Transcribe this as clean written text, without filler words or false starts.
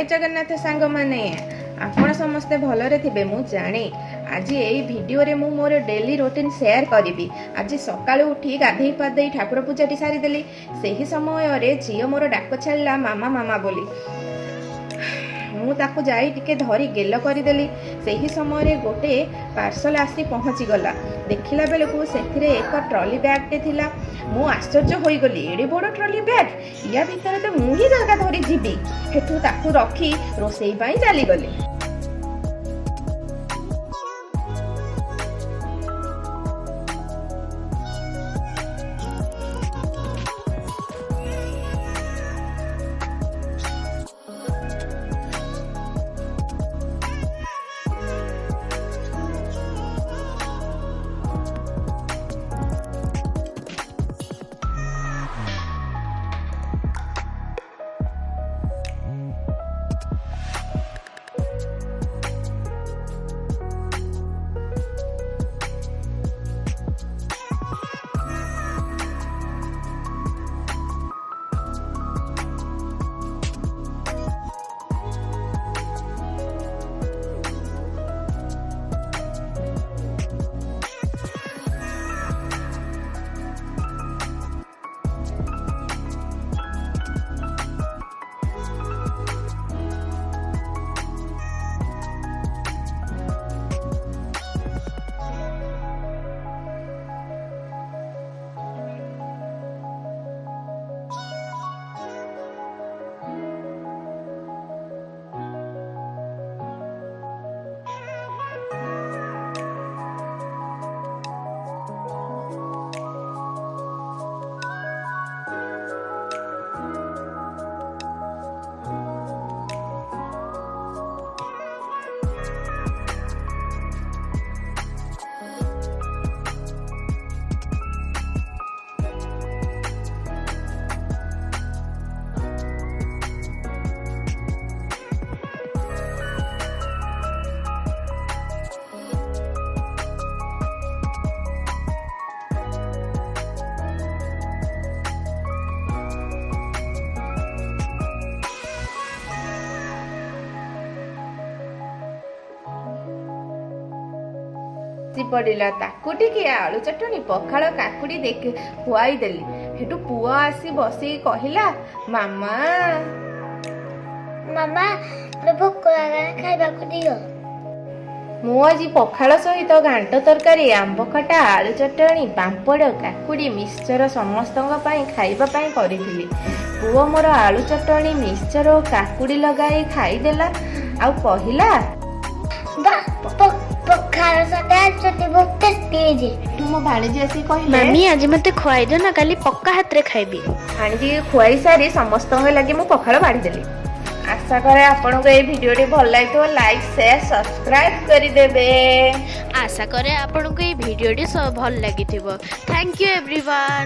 जय जगन्नाथ सांग माने आपण समस्ते भलरे थिबे मु जाने। आज यही वीडियो रे मु मोर डेली रूटीन शेयर करी। आज सकाळु उठी गाधई पाधई ठाकुर पूजाटी सारीदेली। सही समय रे झील मोर डाक छाड़ा मामा मामा बोली मु ताकू जाई टिके धरी गेल करदेली। सही समय रे गोटे पार्सल आसी पहुँची गला। देखिला बेलकू सेथिरे एक ट्रॉली बैगटे थिला। मु आश्चर्य होई गली, एडे बड़ ट्रॉली बैग या भितर तो मु ही जगह धरी जीवी। हेठू ताकू रखी रोसई पाई चली गली। पड़ा ताकू टिके आलू चटनी पखाड़ काकुड़ी देख खुआई देली। हेटू पुआ आसी बसी कहला मामा मामा भोक खाइबा दियो। मु आज पखाड़ सहित घांट तरकारी आंब खटा आलू चटनी पांपड़ काकुड़ी मिक्सचर समस्त खाइबा करी। पुओ मोर आलू चटनी मिक्सचर और काकुड़ी लगाई खाईदेला आउ कहला तुम भाणीजी आसी कहले मम्मी आज मते खुआई दो ना, काली पक्का हाथ रे खाइबी। भाणीजी खुआई सारी समस्त लगे मु पखाड़ बाड़ी देली। आशा करे आपन को ये वीडियो टी भल लागितो लाइक शेयर सब्सक्राइब करी देबे। आशा करे आपन को ये वीडियो टी सब भल लागिथिबो। Thank you everyone.